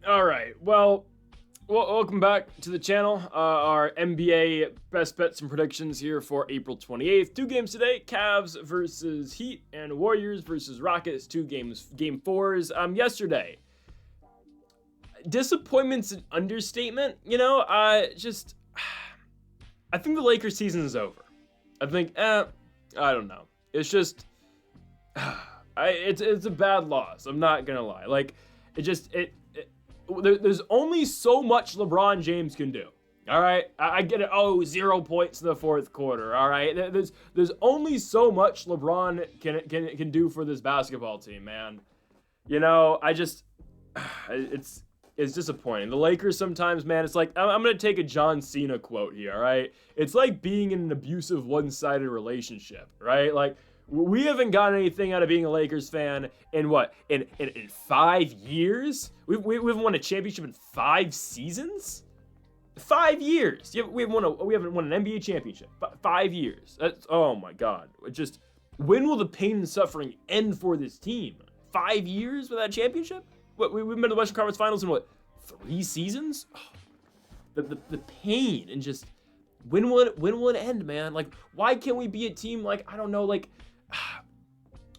All right. Well, welcome back to the channel. Our NBA best bets and predictions here for April 28th. 2 games today: Cavs versus Heat and Warriors versus Rockets. 2 games, game 4s. Yesterday. Disappointment's an understatement. I think the Lakers season is over. I think, I don't know. It's just, it's a bad loss. I'm not gonna lie. Like, there's only so much LeBron James can do. All right, I get it. 0 points in the 4th quarter. All right, there's only so much LeBron can do for this basketball team, man. It's disappointing. The Lakers sometimes, man, it's like, I'm going to take a John Cena quote here, all right? It's like being in an abusive one-sided relationship, right? Like, we haven't gotten anything out of being a Lakers fan in what? In 5 years? We haven't won a championship in 5 seasons? 5 years. We haven't won an NBA championship. 5 years. That's, oh my God. When will the pain and suffering end for this team? 5 years without a championship? We've been to the Western Conference Finals in 3 seasons? Oh, the pain and just when will it end, man? Like, why can't we be a team like, I don't know, like,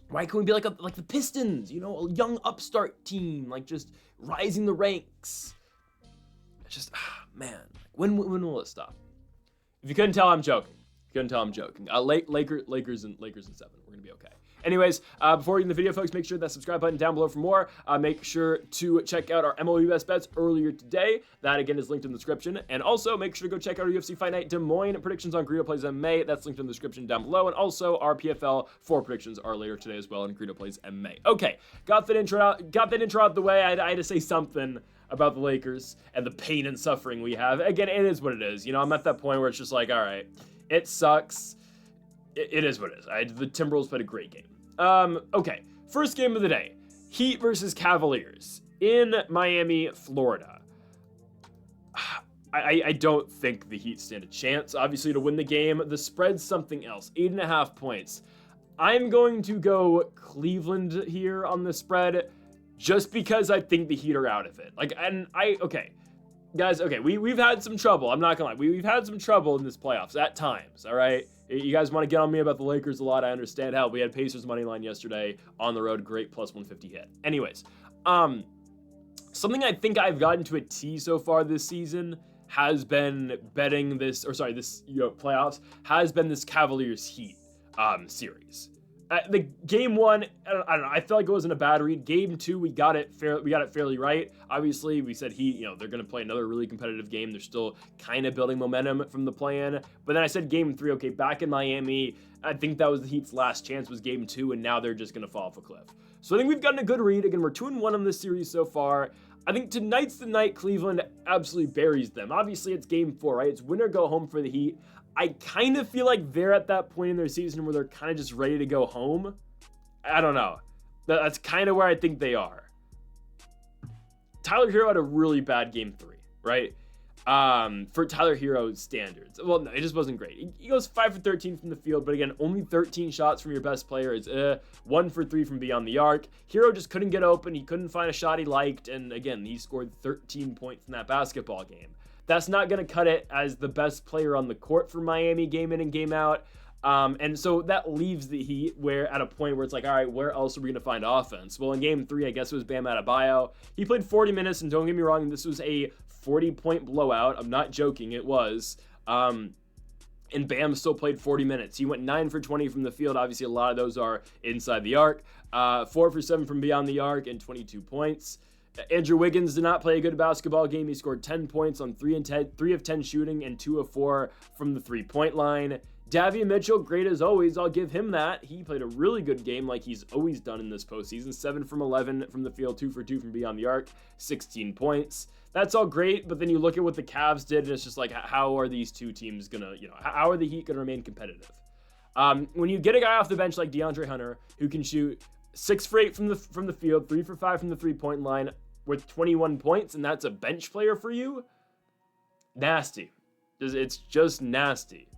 why can't we be like the Pistons? A young upstart team, like just rising the ranks. It's just, man, when will it stop? If you couldn't tell, I'm joking. Lakers and 7. We're gonna be okay. Anyways, before we get in the video, folks, make sure that subscribe button down below for more. Make sure to check out our MLB Best Bets earlier today. That, again, is linked in the description. And also, make sure to go check out our UFC Fight Night Des Moines predictions on Greedo Plays MMA. That's linked in the description down below. And also, our PFL 4 predictions are later today as well on Greedo Plays MMA. Okay, got that intro out the way. I had to say something about the Lakers and the pain and suffering we have. Again, it is what it is. I'm at that point where it's just like, all right, it sucks. It is what it is. The Timberwolves played a great game. Okay, first game of the day, Heat versus Cavaliers in Miami, Florida. I don't think the Heat stand a chance, obviously, to win the game. The spread's something else, 8.5 points. I'm going to go Cleveland here on the spread just because I think the Heat are out of it. Okay, guys, okay, we've had some trouble. I'm not gonna lie. We've had some trouble in this playoffs at times, all right? You guys want to get on me about the Lakers a lot. I understand. Hell, we had Pacers money line yesterday on the road. Great plus 150 hit. Anyways, something I think I've gotten to a T so far this season has been betting this, playoffs, has been this Cavaliers Heat series. The game 1, I don't know. I feel like it wasn't a bad read. Game 2, we got it fairly right. Obviously, we said Heat, they're going to play another really competitive game. They're still kind of building momentum from the play-in. But then I said game 3, okay, back in Miami, I think that was the Heat's last chance was game 2, and now they're just going to fall off a cliff. So I think we've gotten a good read. Again, we're 2-1 on this series so far. I think tonight's the night Cleveland absolutely buries them. Obviously, it's game 4, right? It's win or go home for the Heat. I kind of feel like they're at that point in their season where they're kind of just ready to go home. I don't know. That's kind of where I think they are. Tyler Hero had a really bad game 3, right? For Tyler Hero's standards. Well, no, it just wasn't great. He goes 5 for 13 from the field, but again, only 13 shots from your best player is 1 for 3 from beyond the arc. Hero just couldn't get open. He couldn't find a shot he liked, and again, he scored 13 points in that basketball game. That's not going to cut it as the best player on the court for Miami game in and game out. And so that leaves the Heat at a point where it's like, all right, where else are we going to find offense? Well, in game 3, I guess it was Bam Adebayo. He played 40 minutes, and don't get me wrong, this was a 40-point blowout. I'm not joking, it was. And Bam still played 40 minutes. He went 9 for 20 from the field. Obviously, a lot of those are inside the arc. 4 for 7 from beyond the arc and 22 points. Andrew Wiggins did not play a good basketball game. He scored 10 points on 3 of 10 shooting and 2 of 4 from the 3-point line. Davion Mitchell, great as always. I'll give him that. He played a really good game like he's always done in this postseason. 7 from 11 from the field, 2 for 2 from beyond the arc, 16 points. That's all great, but then you look at what the Cavs did, and it's just like, how are these two teams gonna, how are the Heat gonna remain competitive? When you get a guy off the bench like DeAndre Hunter, who can shoot 6 for 8 from the field, 3 for 5 from the 3-point line with 21 points, and that's a bench player for you, nasty. It's just nasty.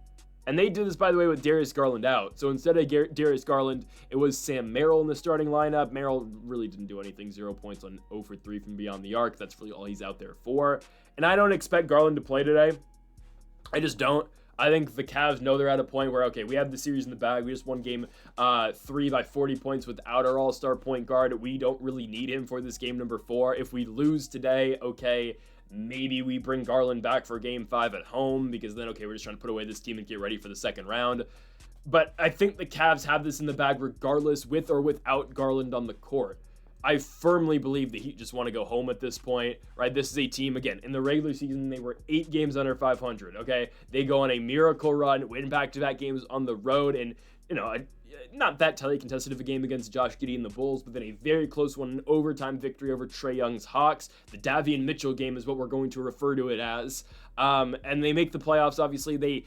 And they did this, by the way, with Darius Garland out. So instead of Darius Garland, it was Sam Merrill in the starting lineup. Merrill really didn't do anything. 0 points on 0 for 3 from beyond the arc. That's really all he's out there for. And I don't expect Garland to play today. I just don't. I think the Cavs know they're at a point where, okay, we have the series in the bag. We just won game 3 by 40 points without our all-star point guard. We don't really need him for this game number 4. If we lose today, okay, maybe we bring Garland back for game 5 at home, because then, okay, we're just trying to put away this team and get ready for the second round. But I think the Cavs have this in the bag regardless, with or without Garland on the court. I firmly believe the Heat just want to go home at this point, right? This is a team, again, in the regular season, they were 8 games under 500, okay? They go on a miracle run, win back-to-back games on the road, and, not that tightly contested of a game against Josh Giddey and the Bulls, but then a very close one, an overtime victory over Trae Young's Hawks. The Davion Mitchell game is what we're going to refer to it as. And they make the playoffs, obviously. They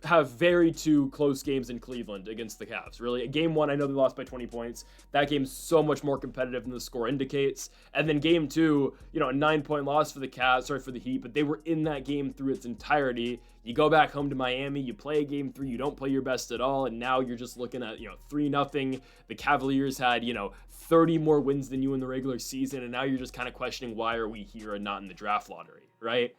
have very 2 close games in Cleveland against the Cavs. Really, game 1, I know they lost by 20 points. That game's so much more competitive than the score indicates. And then game 2, a 9-point loss for the Cavs, for the Heat, but they were in that game through its entirety. You go back home to Miami, you play game 3, you don't play your best at all, and now you're just looking at, 3-0. The Cavaliers had, 30 more wins than you in the regular season, and now you're just kind of questioning, why are we here and not in the draft lottery, right?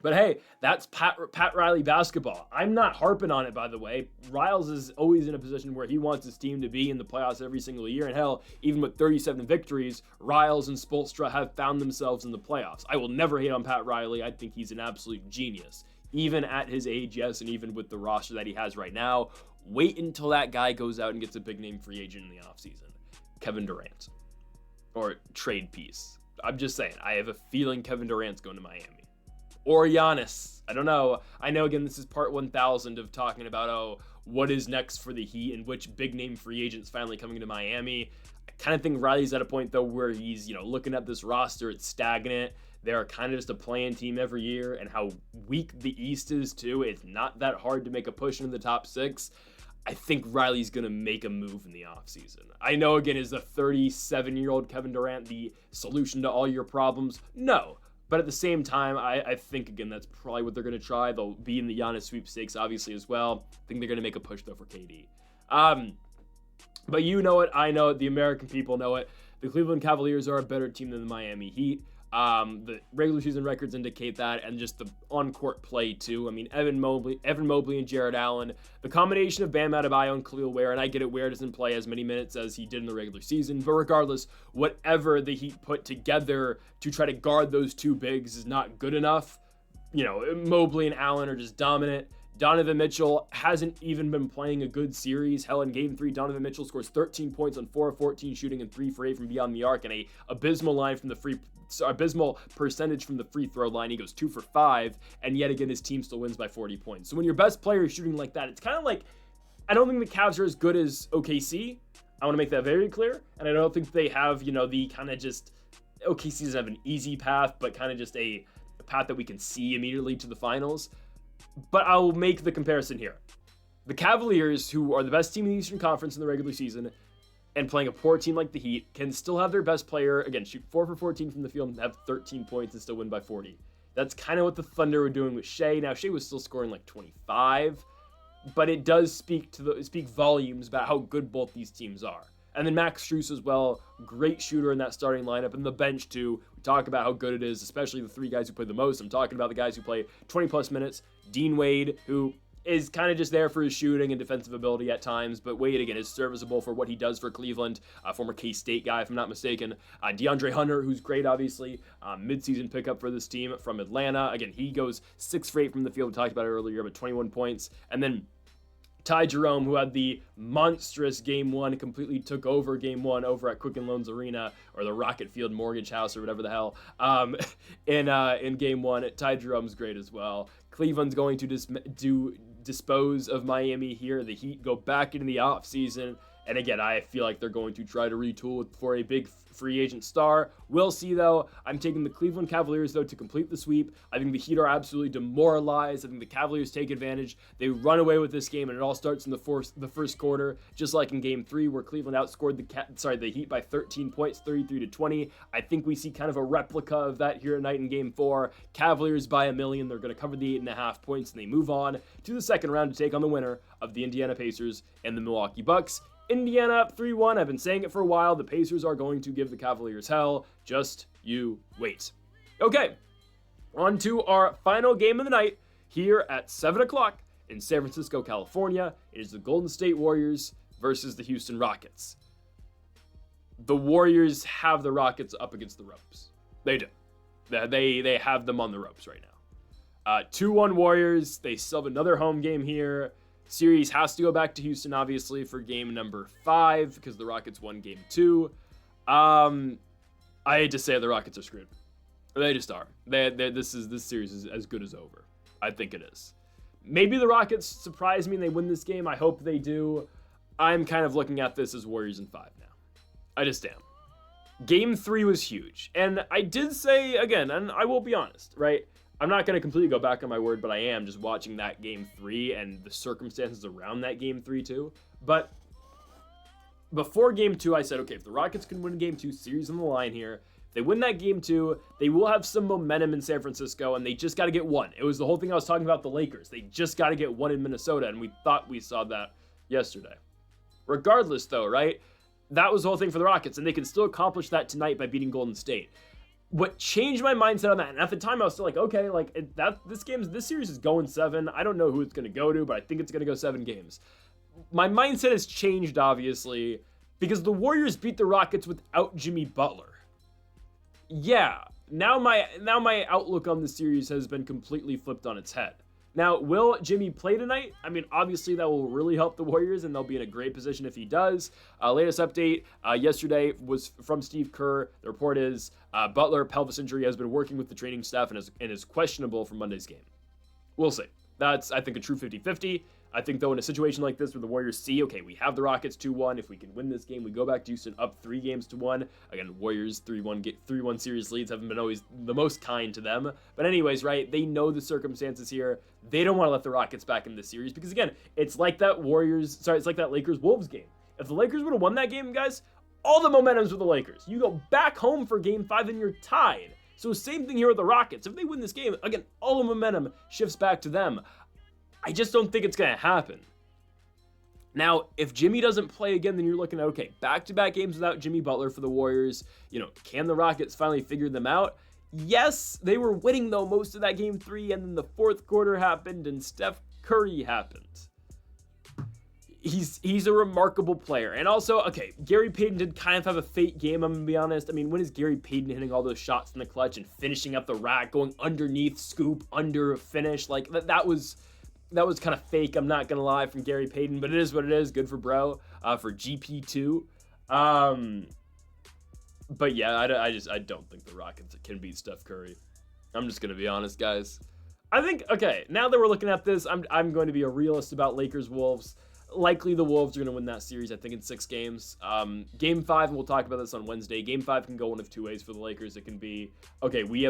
But hey, that's Pat Riley basketball. I'm not harping on it, by the way. Riles is always in a position where he wants his team to be in the playoffs every single year. And hell, even with 37 victories, Riles and Spoelstra have found themselves in the playoffs. I will never hate on Pat Riley. I think he's an absolute genius. Even at his age, yes, and even with the roster that he has right now. Wait until that guy goes out and gets a big-name free agent in the offseason. Kevin Durant. Or trade piece. I'm just saying, I have a feeling Kevin Durant's going to Miami. Or Giannis. I don't know. I know, again, this is part 1000 of talking about, what is next for the Heat and which big-name free agent's finally coming to Miami. I kind of think Riley's at a point, though, where he's, looking at this roster, it's stagnant. They're kind of just a playing team every year, and how weak the East is, too. It's not that hard to make a push into the top 6. I think Riley's going to make a move in the offseason. I know, again, is the 37-year-old Kevin Durant the solution to all your problems? No. But at the same time, I think, again, that's probably what they're going to try. They'll be in the Giannis sweepstakes, obviously, as well. I think they're going to make a push, though, for KD. But you know it. I know it. The American people know it. The Cleveland Cavaliers are a better team than the Miami Heat. The regular season records indicate that, and just the on-court play, too. I mean, Evan Mobley and Jared Allen. The combination of Bam Adebayo and Khalil Ware, and I get it, Ware doesn't play as many minutes as he did in the regular season, but regardless, whatever the Heat put together to try to guard those 2 bigs is not good enough. Mobley and Allen are just dominant. Donovan Mitchell hasn't even been playing a good series. Hell, in Game 3, Donovan Mitchell scores 13 points on 4 of 14 shooting and 3 for 8 from beyond the arc, and a abysmal percentage from the free throw line. He goes 2 for 5, and yet again, his team still wins by 40 points. So when your best player is shooting like that, it's kind of like, I don't think the Cavs are as good as OKC. I want to make that very clear, and I don't think they have, the kind of just, OKC doesn't have an easy path, but kind of just a path that we can see immediately to the finals. But I'll make the comparison here. The Cavaliers, who are the best team in the Eastern Conference in the regular season, and playing a poor team like the Heat, can still have their best player, again, shoot 4 for 14 from the field and have 13 points and still win by 40. That's kind of what the Thunder were doing with Shea. Now, Shea was still scoring like 25, but it does speak volumes about how good both these teams are. And then Max Strus as well, great shooter in that starting lineup, and the bench too. We talk about how good it is, especially the 3 guys who play the most. I'm talking about the guys who play 20-plus minutes. Dean Wade, who is kind of just there for his shooting and defensive ability at times, but Wade, again, is serviceable for what he does for Cleveland, former K-State guy, if I'm not mistaken. DeAndre Hunter, who's great, obviously, midseason pickup for this team from Atlanta. Again, he goes 6 for 8 from the field. We talked about it earlier, but 21 points. And then Ty Jerome, who had the monstrous Game 1, completely took over Game 1 over at Quicken Loans Arena, or the Rocket Field Mortgage House, or whatever the hell, in Game 1. Ty Jerome's great as well. Cleveland's going to dispose of Miami here. The Heat go back into the offseason And again, I feel like they're going to try to retool for a big free agent star. We'll see, though. I'm taking the Cleveland Cavaliers, though, to complete the sweep. I think the Heat are absolutely demoralized. I think the Cavaliers take advantage. They run away with this game, and it all starts in the first quarter, just like in Game 3, where Cleveland outscored the Heat by 13 points, 33-20. I think we see kind of a replica of that here tonight in Game 4. Cavaliers by a million. They're going to cover the 8.5 points, and they move on to the second round to take on the winner of the Indiana Pacers and the Milwaukee Bucks. Indiana up 3-1. I've been saying it for a while. The Pacers are going to give the Cavaliers hell. Just you wait. Okay, on to our final game of the night here at 7 o'clock in San Francisco, California. It is the Golden State Warriors versus the Houston Rockets. The Warriors have the Rockets up against the ropes. They do. They have them on the ropes right now. 2-1 Warriors. They still have another home game here. Series has to go back to Houston, obviously, for game number 5 because the Rockets won game 2. I hate to say it, the Rockets are screwed. They just are. This series is as good as over. I think it is. Maybe the Rockets surprise me and they win this game. I hope they do. I'm kind of looking at this as Warriors in 5 now. I just am. Game 3 was huge. And I did say, again, and I will be honest, right? I'm not going to completely go back on my word, but I am just watching that Game 3 and the circumstances around that Game 3 too. But before Game 2, I said, okay, if the Rockets can win Game 2, series on the line here, if they win that Game 2, they will have some momentum in San Francisco, and they just got to get one. It was the whole thing I was talking about the Lakers. They just got to get one in Minnesota, and we thought we saw that yesterday. Regardless, though, right? That was the whole thing for the Rockets, and they can still accomplish that tonight by beating Golden State. What changed my mindset on that, and at the time I was still like, okay, like this series is going 7. I don't know who it's going to go to, but I think it's going to go 7 games. My mindset has changed, obviously, because the Warriors beat the Rockets without Jimmy Butler. Yeah, now my outlook on the series has been completely flipped on its head. Now, will Jimmy play tonight? I mean, obviously that will really help the Warriors, and they'll be in a great position if he does. Latest update yesterday was from Steve Kerr. The report is Butler, pelvis injury, has been working with the training staff and is questionable for Monday's game. We'll see. That's, I think, a true 50-50. I think, though, in a situation like this where the Warriors see, okay, we have the Rockets 2-1. If we can win this game, we go back to Houston up 3-1. Again, Warriors 3-1 series leads haven't been always the most kind to them. But anyways, right, they know the circumstances here. They don't want to let the Rockets back in this series because, again, it's like that Lakers-Wolves game. If the Lakers would have won that game, guys, all the momentum's with the Lakers. You go back home for Game 5 and you're tied. So same thing here with the Rockets. If they win this game, again, all the momentum shifts back to them. I just don't think it's going to happen. Now, if Jimmy doesn't play again, then you're looking at, okay, back-to-back games without Jimmy Butler for the Warriors. You know, can the Rockets finally figure them out? Yes, they were winning, though, most of that Game 3, and then the fourth quarter happened, and Steph Curry happened. He's a remarkable player. And also, okay, Gary Payton did kind of have a fake game, I'm going to be honest. I mean, when is Gary Payton hitting all those shots in the clutch and finishing up the rack, going underneath, scoop, under, finish? Like, that was kind of fake, I'm not going to lie, from Gary Payton, but it is what it is. Good for bro, for GP2. But yeah, I don't think the Rockets can beat Steph Curry. I'm just going to be honest, guys. I think, okay, now that we're looking at this, I'm going to be a realist about Lakers-Wolves. Likely the Wolves are going to win that series, I think, in 6 games. Game 5, and we'll talk about this on Wednesday. Game 5 can go one of 2 ways for the Lakers. It can be, okay, we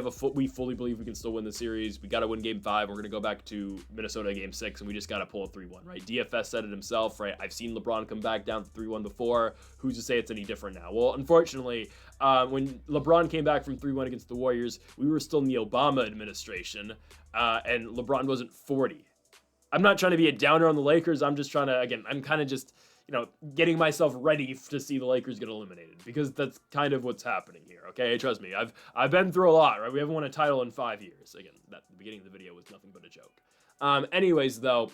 fully believe we can still win the series. We got to win Game 5. We're going to go back to Minnesota Game 6, and we just got to pull a 3-1, right? DFS said it himself, right? I've seen LeBron come back down to 3-1 before. Who's to say it's any different now? Well, unfortunately, when LeBron came back from 3-1 against the Warriors, we were still in the Obama administration, and LeBron wasn't 40. I'm not trying to be a downer on the Lakers. I'm just trying to, again, I'm kind of just, getting myself ready to see the Lakers get eliminated because that's kind of what's happening here. Okay, trust me, I've been through a lot, right? We haven't won a title in 5 years. Again, the beginning of the video was nothing but a joke. Anyways, though,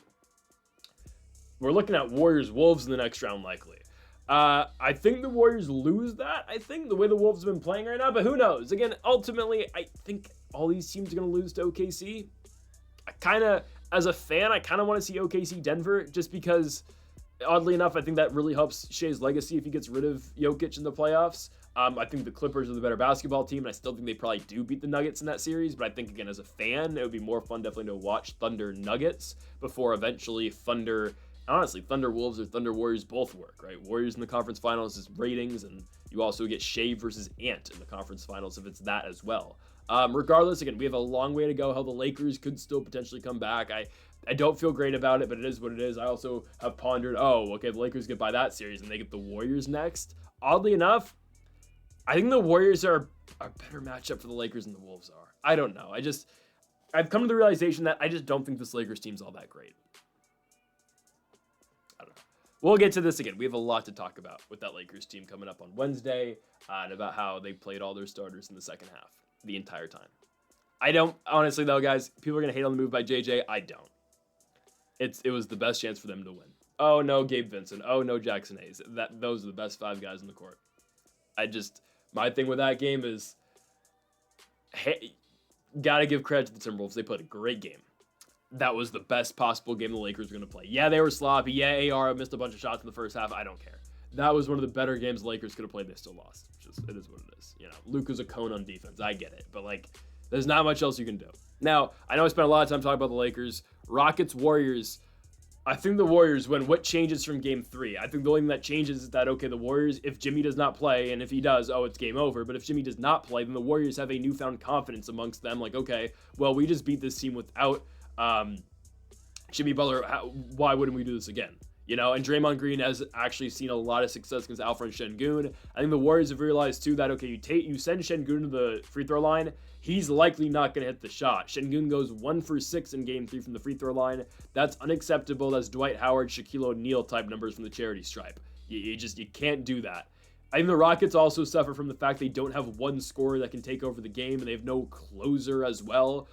we're looking at Warriors-Wolves in the next round likely. I think the Warriors lose that. I think the way the Wolves have been playing right now, but who knows? Again, ultimately, I think all these teams are going to lose to OKC. As a fan, I kind of want to see OKC Denver just because, oddly enough, I think that really helps Shea's legacy if he gets rid of Jokic in the playoffs. I think the Clippers are the better basketball team, and I still think they probably do beat the Nuggets in that series, but I think, again, as a fan, it would be more fun definitely to watch Thunder Nuggets before eventually Thunder honestly, Thunder Wolves or Thunder Warriors both work, right? Warriors in the conference finals is ratings, and you also get Shea versus Ant in the conference finals if it's that as well. Regardless, again, we have a long way to go. How the Lakers could still potentially come back. I don't feel great about it, but it is what it is. I also have pondered, okay, the Lakers get by that series and they get the Warriors next. Oddly enough, I think the Warriors are a better matchup for the Lakers than the Wolves are. I don't know. I've come to the realization that I just don't think this Lakers team's all that great. I don't know. We'll get to this again. We have a lot to talk about with that Lakers team coming up on Wednesday, and about how they played all their starters in the second half the entire time. I don't, honestly though, guys, people are going to hate on the move by JJ. I don't. It was the best chance for them to win. Oh no, Gabe Vincent. Oh no, Jackson Hayes. Those are the best 5 guys on the court. My thing with that game is, hey, gotta give credit to the Timberwolves. They played a great game. That was the best possible game the Lakers were going to play. Yeah, they were sloppy. Yeah, AR missed a bunch of shots in the first half. I don't care. That was one of the better games the Lakers could have played. They still lost. It is what it is. You know, Luka's a cone on defense. I get it. But, there's not much else you can do. Now, I know I spent a lot of time talking about the Lakers. Rockets, Warriors. I think the Warriors win. What changes from game 3? I think the only thing that changes is that, okay, the Warriors, if Jimmy does not play, and if he does, it's game over. But if Jimmy does not play, then the Warriors have a newfound confidence amongst them. Okay, well, we just beat this team without Jimmy Butler. Why wouldn't we do this again? You know, and Draymond Green has actually seen a lot of success against Alfred Şengün. I think the Warriors have realized, too, that, okay, you send Şengün to the free throw line, he's likely not going to hit the shot. Şengün goes 1 for 6 in game 3 from the free throw line. That's unacceptable. That's Dwight Howard, Shaquille O'Neal type numbers from the charity stripe. You can't do that. I think the Rockets also suffer from the fact they don't have one scorer that can take over the game, and they have no closer as well.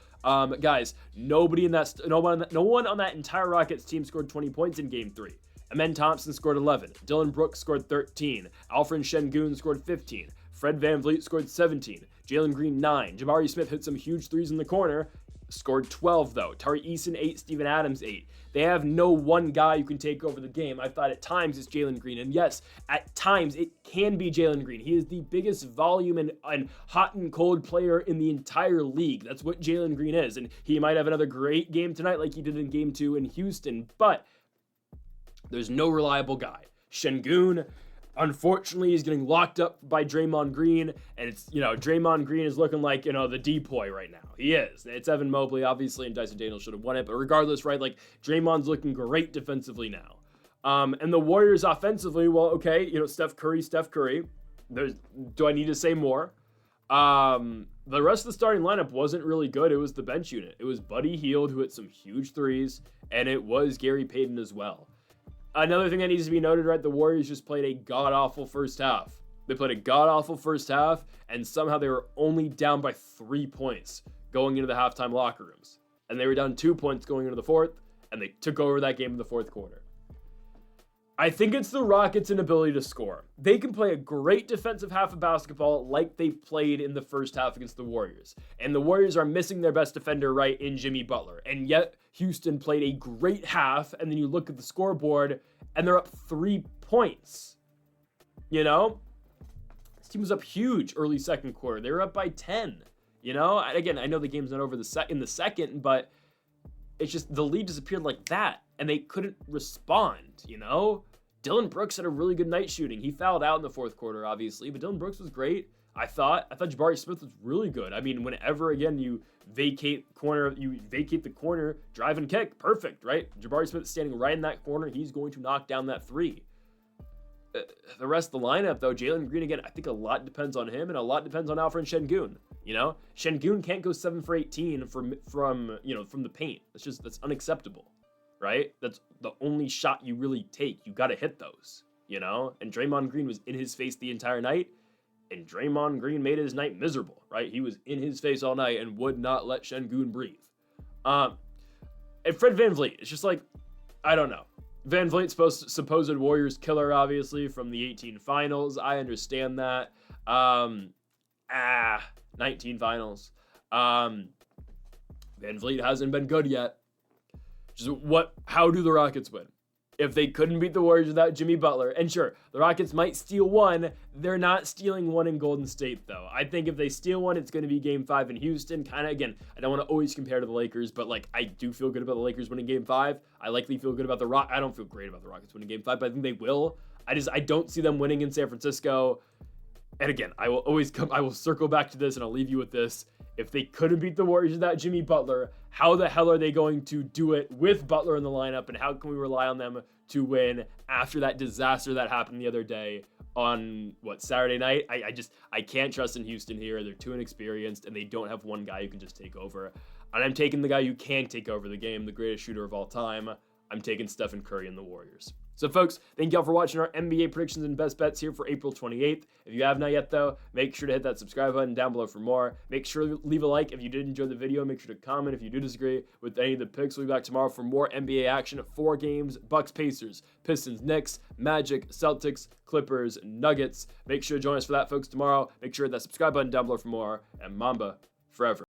Guys, no one on that entire Rockets team scored 20 points in game 3. Amen Thompson scored 11. Dylan Brooks scored 13. Alfred Şengün scored 15. Fred VanVleet scored 17. Jalen Green 9. Jabari Smith hit some huge threes in the corner. Scored 12 though. Tari Eason 8. Steven Adams 8. They have no one guy who can take over the game. I thought at times it's Jalen Green. And yes, at times it can be Jalen Green. He is the biggest volume and hot and cold player in the entire league. That's what Jalen Green is. And he might have another great game tonight like he did in game 2 in Houston. But there's no reliable guy. Şengün, unfortunately, is getting locked up by Draymond Green, and Draymond Green is looking like, the depoy right now. He is. It's Evan Mobley, obviously, and Dyson Daniels should have won it, but regardless, right, Draymond's looking great defensively now. And the Warriors offensively, well, okay, Steph Curry. Do I need to say more? The rest of the starting lineup wasn't really good. It was the bench unit. It was Buddy Hield, who hit some huge threes, and it was Gary Payton as well. Another thing that needs to be noted, right, the Warriors just played a god-awful first half. They played a god-awful first half, and somehow they were only down by 3 points going into the halftime locker rooms. And they were down 2 points going into the fourth, and they took over that game in the fourth quarter. I think it's the Rockets' inability to score. They can play a great defensive half of basketball like they played in the first half against the Warriors. And the Warriors are missing their best defender, right, in Jimmy Butler. And yet, Houston played a great half, and then you look at the scoreboard, and they're up 3 points. This team was up huge early second quarter. They were up by 10. Again, I know the game's not over in the second, but it's just the lead disappeared like that, and they couldn't respond, Dylan Brooks had a really good night shooting. He fouled out in the fourth quarter, obviously, but Dylan Brooks was great. I thought Jabari Smith was really good. I mean, whenever, again, you vacate the corner, drive and kick, perfect, right? Jabari Smith standing right in that corner. He's going to knock down that 3. The rest of the lineup, though, Jalen Green, again, I think a lot depends on him, and a lot depends on Alfred Şengün. Şengün can't go 7 for 18 from the paint. That's unacceptable, right? That's the only shot you really take. You got to hit those, And Draymond Green was in his face the entire night, and Draymond Green made his night miserable, right? He was in his face all night and would not let Şengün breathe. And Fred VanVleet, it's just I don't know. VanVleet, supposed Warriors killer, obviously, from the 18 finals. I understand that. 19 finals. VanVleet hasn't been good yet. How do the Rockets win? If they couldn't beat the Warriors without Jimmy Butler, and sure, the Rockets might steal one, they're not stealing one in Golden State, though. I think if they steal one, it's going to be Game 5 in Houston. Kind of, again, I don't want to always compare to the Lakers, but, like, I do feel good about the Lakers winning Game 5. I likely feel good about the I don't feel great about the Rockets winning Game 5, but I think they will. I don't see them winning in San Francisco. And again, I will circle back to this, and I'll leave you with this. If they couldn't beat the Warriors without Jimmy Butler, how the hell are they going to do it with Butler in the lineup, and how can we rely on them to win after that disaster that happened the other day on, Saturday night? I can't trust in Houston here. They're too inexperienced, and they don't have one guy who can just take over. And I'm taking the guy who can take over the game, the greatest shooter of all time. I'm taking Stephen Curry and the Warriors. So, folks, thank y'all for watching our NBA predictions and best bets here for April 28th. If you have not yet, though, make sure to hit that subscribe button down below for more. Make sure to leave a like if you did enjoy the video. Make sure to comment if you do disagree with any of the picks. We'll be back tomorrow for more NBA action at 4 games. Bucks, Pacers, Pistons, Knicks, Magic, Celtics, Clippers, Nuggets. Make sure to join us for that, folks, tomorrow. Make sure to hit that subscribe button down below for more. And Mamba forever.